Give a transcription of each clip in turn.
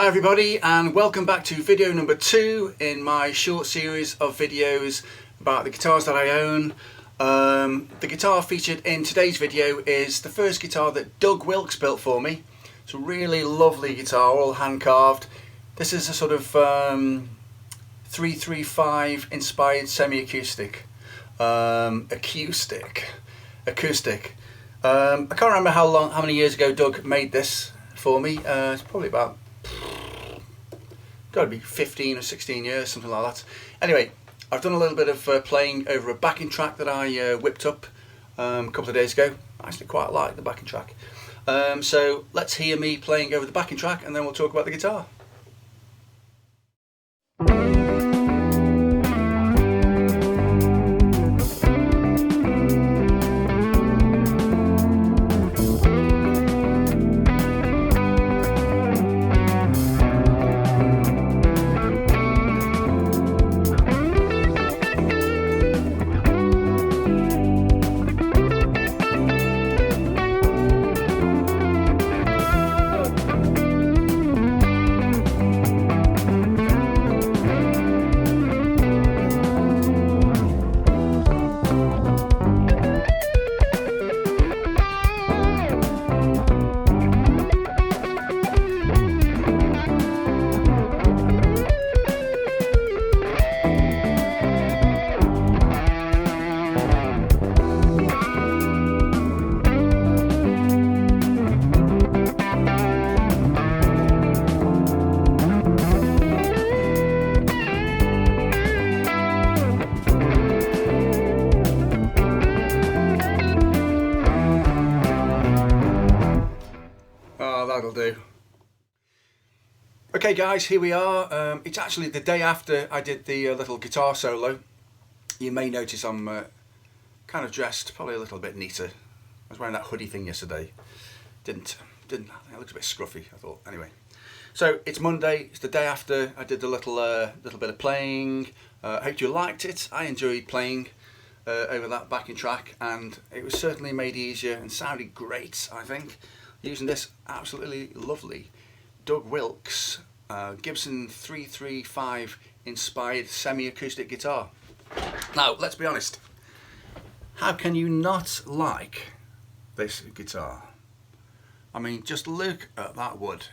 Hi everybody, and welcome back to video number 2 in my short series of videos about the guitars that I own. The guitar featured in today's video is the first guitar that Doug Wilkes built for me. It's a really lovely guitar, all hand carved. This is a sort of 335 Inspired Semi Acoustic. Acoustic. I can't remember how many years ago Doug made this for me. It's probably about got to be 15 or 16 years, something like that. Anyway, I've done a little bit of playing over a backing track that I whipped up a couple of days ago. I actually quite like the backing track. So let's hear me playing over the backing track and then we'll talk about the guitar. That'll do. Okay guys, here we are. It's actually the day after I did the little guitar solo. You may notice I'm kind of dressed probably a little bit neater. I was wearing that hoodie thing yesterday. Didn't I think it looked a bit scruffy, I thought. Anyway, so it's Monday, it's the day after I did the little bit of playing. I hope you liked it. I enjoyed playing over that backing track, and it was certainly made easier and sounded great, I think, using this absolutely lovely Doug Wilkes Gibson 335 Inspired Semi Acoustic guitar. Now, let's be honest, how can you not like this guitar? I mean, just look at that wood.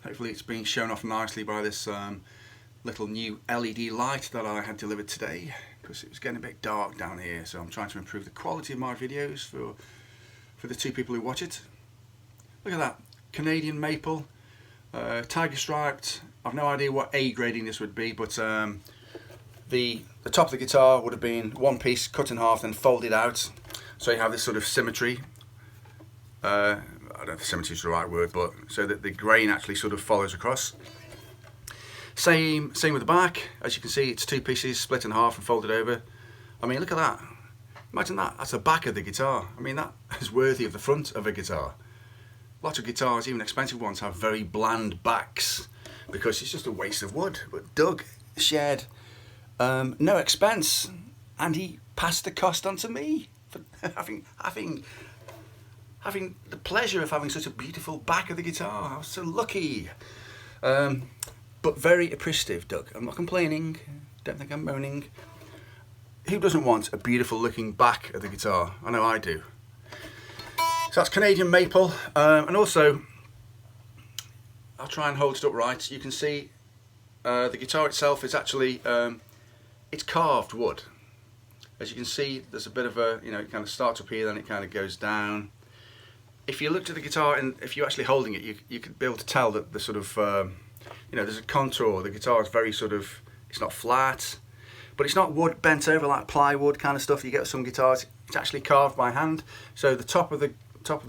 Hopefully it's being shown off nicely by this little new LED light that I had delivered today, because it was getting a bit dark down here, so I'm trying to improve the quality of my videos for the two people who watch it. Look at that, Canadian maple, tiger striped. I've no idea what A grading this would be, but the top of the guitar would have been one piece cut in half and folded out, so you have this sort of symmetry. I don't know if symmetry is the right word, but so that the grain actually sort of follows across. Same with the back. As you can see, it's two pieces split in half and folded over. I mean, look at that. Imagine that, that's the back of the guitar. I mean, that is worthy of the front of a guitar. Lots of guitars, even expensive ones, have very bland backs because it's just a waste of wood. But Doug shared no expense, and he passed the cost on to me for having the pleasure of having such a beautiful back of the guitar. I was so lucky. But very appreciative, Doug. I'm not complaining, don't think I'm moaning. Who doesn't want a beautiful looking back of the guitar? I know I do. So that's Canadian maple, and also I'll try and hold it upright. You can see the guitar itself is actually it's carved wood. As you can see, there's a bit of a, it kind of starts up here, then it kind of goes down. If you looked at the guitar and if you're actually holding it, you could be able to tell that the sort of there's a contour. The guitar is very sort of, it's not flat. But it's not wood bent over like plywood kind of stuff you get with some guitars. It's actually carved by hand. So the top of the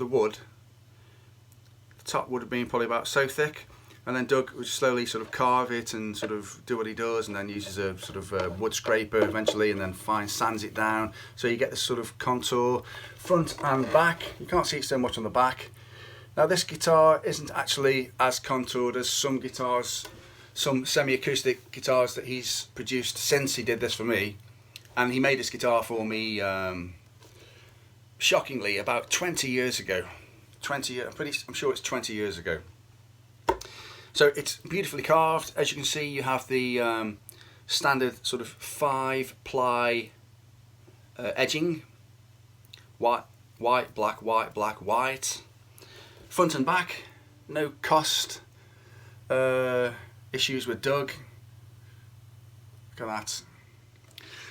wood, the top would have been probably about so thick, and then Doug would slowly sort of carve it and sort of do what he does, and then uses a sort of wood scraper eventually, and then sands it down. So you get this sort of contour front and back. You can't see it so much on the back. Now this guitar isn't actually as contoured as some guitars, some semi-acoustic guitars that he's produced since he did this for me. And he made this guitar for me shockingly about 20 years ago. I'm sure it's 20 years ago. So it's beautifully carved. As you can see, you have the standard sort of 5-ply edging, white, black, white. Front and back, no cost issues with Doug. Look at that.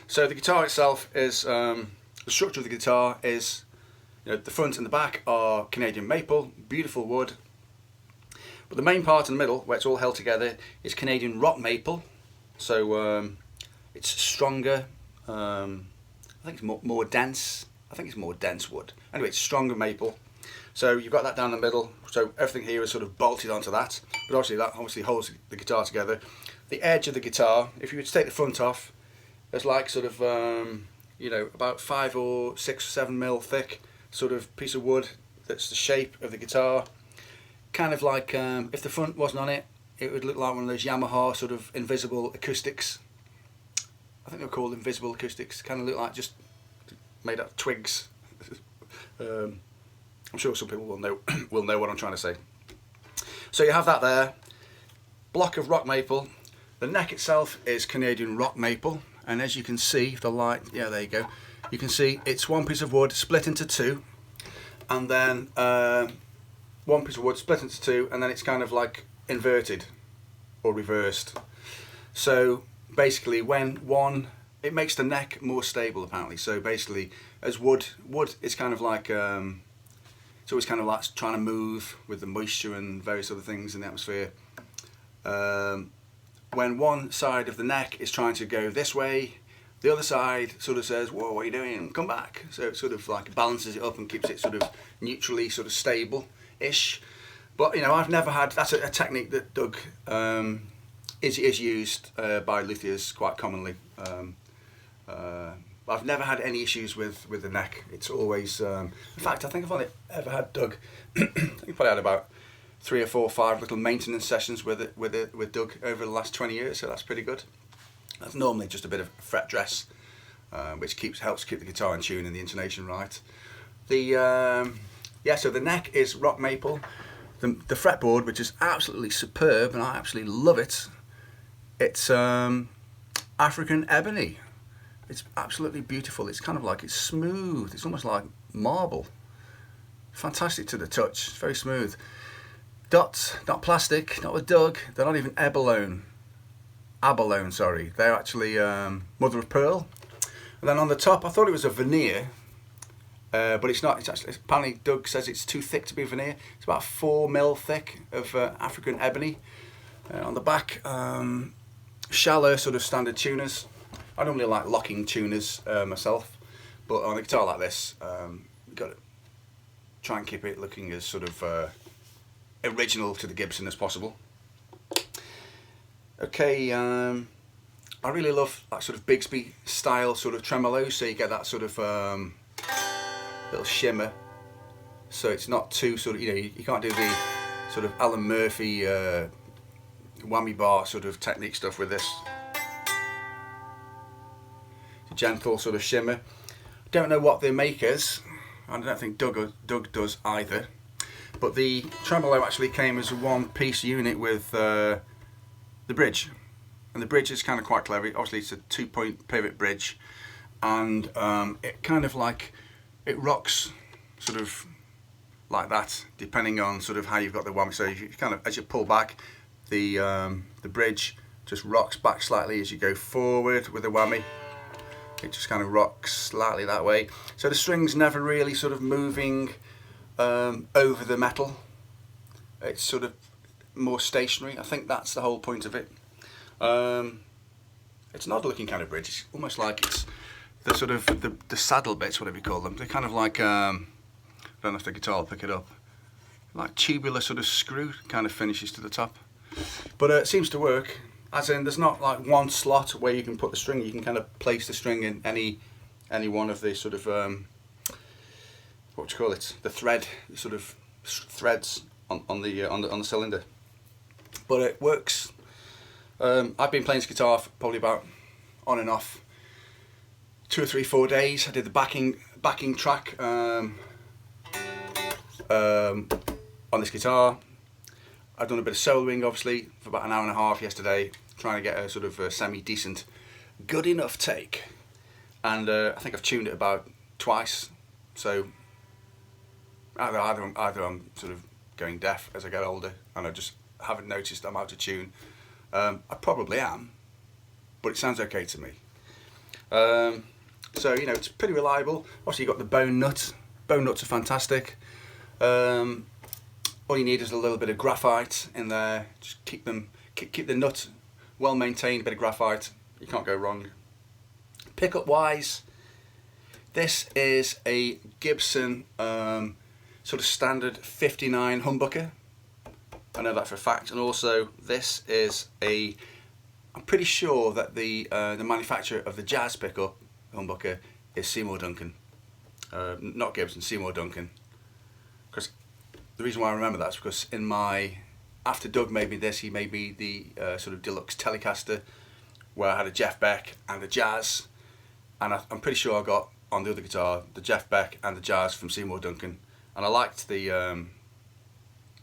So the guitar itself is, the structure of the guitar is, the front and the back are Canadian maple, beautiful wood. But the main part in the middle, where it's all held together, is Canadian rock maple. So it's stronger, I think it's more dense. I think it's more dense wood. Anyway, it's stronger maple. So you've got that down the middle. So everything here is sort of bolted onto that. But obviously that holds the guitar together. The edge of the guitar, if you were to take the front off, it's like sort of, about 5 or 6 or 7 mil thick sort of piece of wood. That's the shape of the guitar. Kind of like, if the front wasn't on it, it would look like one of those Yamaha sort of invisible acoustics. I think they're called invisible acoustics. Kind of look like just made out of twigs. I'm sure some people will know what I'm trying to say. So you have that there. Block of rock maple. The neck itself is Canadian rock maple, and as you can see, the light, yeah, there you go. You can see it's one piece of wood split into two, and then one piece of wood split into two, and then it's kind of like inverted or reversed. So basically, it makes the neck more stable apparently. So basically, as wood is kind of like it's always kind of like trying to move with the moisture and various other things in the atmosphere. When one side of the neck is trying to go this way, the other side sort of says, "Whoa, what are you doing? Come back." So it sort of like balances it up and keeps it sort of neutrally sort of stable-ish. But I've never had, that's a technique that Doug is used by luthiers quite commonly. I've never had any issues with the neck. It's always, in fact, I think I've only ever had Doug. I think I've probably had about 3 or 4 or 5 little maintenance sessions with Doug over the last 20 years. So that's pretty good. That's normally just a bit of fret dress, which helps keep the guitar in tune and the intonation right. So the neck is rock maple. The fretboard, which is absolutely superb, and I absolutely love it. It's African ebony. It's absolutely beautiful. It's kind of like, it's smooth. It's almost like marble. Fantastic to the touch. It's very smooth. Dots, not plastic, not with Doug. They're not even abalone. Abalone, sorry. They're actually mother of pearl. And then on the top, I thought it was a veneer, but it's not. It's actually, apparently Doug says it's too thick to be veneer. It's about 4 mil thick of African ebony. On the back, shallow sort of standard tuners. I normally like locking tuners myself, but on a guitar like this, you've got to try and keep it looking as sort of original to the Gibson as possible. Okay, I really love that sort of Bigsby style sort of tremolo, so you get that sort of little shimmer, so it's not too sort of, you can't do the sort of Alan Murphy whammy bar sort of technique stuff with this. Gentle sort of shimmer. Don't know what the makers. I don't think Doug does either. But the tremolo actually came as a one-piece unit with the bridge, and the bridge is kind of quite clever. Obviously, it's a 2-point pivot bridge, and it kind of like it rocks sort of like that, depending on sort of how you've got the whammy. So you kind of, as you pull back, the bridge just rocks back slightly as you go forward with the whammy. It just kind of rocks slightly that way. So the string's never really sort of moving over the metal. It's sort of more stationary. I think that's the whole point of it. It's an odd looking kind of bridge. It's almost like it's the sort of the saddle bits, whatever you call them. They're kind of like, I don't know if the guitar will pick it up, like tubular sort of screw kind of finishes to the top. But it seems to work. As in, there's not like one slot where you can put the string. You can kind of place the string in any one of the sort of what do you call it? The thread, sort of threads on the cylinder. But it works. I've been playing this guitar for probably about on and off 2 or 3, 4 days. I did the backing track on this guitar. I've done a bit of soloing obviously for about an hour and a half yesterday, trying to get a sort of a semi-decent, good enough take. And I think I've tuned it about twice, so either I'm sort of going deaf as I get older and I just haven't noticed I'm out of tune. I probably am, but it sounds okay to me. So, you know, it's pretty reliable. Obviously you've got the bone nut. Bone nuts are fantastic. All you need is a little bit of graphite in there. Just keep the nut well maintained, a bit of graphite. You can't go wrong. Pickup wise, this is a Gibson sort of standard 59 humbucker. I know that for a fact. And also this is I'm pretty sure that the manufacturer of the Jazz pickup humbucker is Seymour Duncan. Not Gibson, Seymour Duncan. Because the reason why I remember that is because after Doug made me this, he made me the sort of deluxe Telecaster, where I had a Jeff Beck and a Jazz, and I'm pretty sure I got on the other guitar the Jeff Beck and the Jazz from Seymour Duncan, and I liked the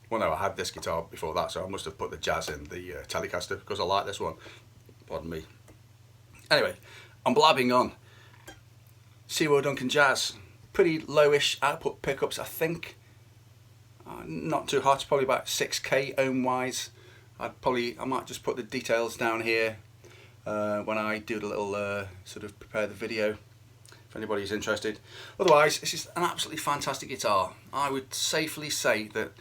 well, no, I had this guitar before that, so I must have put the Jazz in the Telecaster because I like this one. Pardon me. Anyway, I'm blabbing on. Seymour Duncan Jazz, pretty lowish output pickups, I think. Not too hot, probably about 6k ohm wise. I might just put the details down here when I do the little sort of prepare the video, if anybody's interested. Otherwise, this is an absolutely fantastic guitar. I would safely say that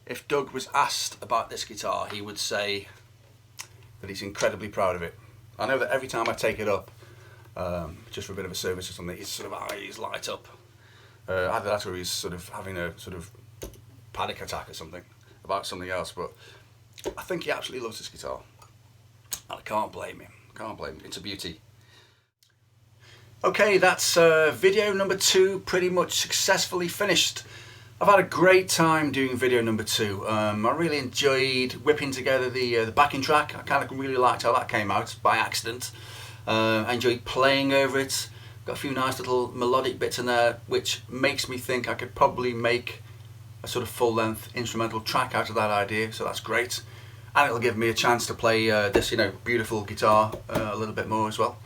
if Doug was asked about this guitar, he would say that he's incredibly proud of it. I know that every time I take it up, just for a bit of a service or something, his sort of eyes light up. Either that or he's sort of having a sort of panic attack or something about something else, but I think he absolutely loves this guitar. And I can't blame him. It's a beauty. Okay, that's video number 2 pretty much successfully finished. I've had a great time doing video number 2. I really enjoyed whipping together the backing track. I kind of really liked how that came out by accident. I enjoyed playing over it. Got a few nice little melodic bits in there, which makes me think I could probably make a sort of full-length instrumental track out of that idea, so that's great. And it'll give me a chance to play this, you know, beautiful guitar a little bit more as well.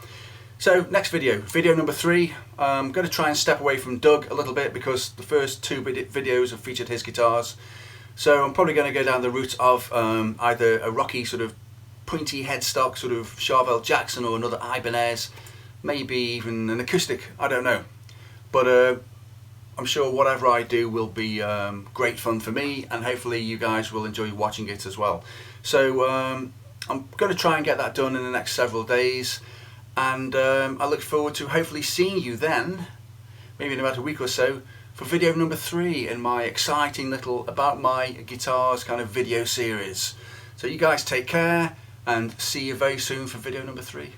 So next video number 3, I'm going to try and step away from Doug a little bit because the first 2 videos have featured his guitars. So I'm probably going to go down the route of either a rocky sort of pointy headstock sort of Charvel Jackson or another Ibanez, maybe even an acoustic, I don't know. But I'm sure whatever I do will be great fun for me, and hopefully you guys will enjoy watching it as well. So I'm going to try and get that done in the next several days, and I look forward to hopefully seeing you then, maybe in about a week or so, for video number 3 in my exciting little About My Guitars kind of video series. So you guys take care, and see you very soon for video number 3.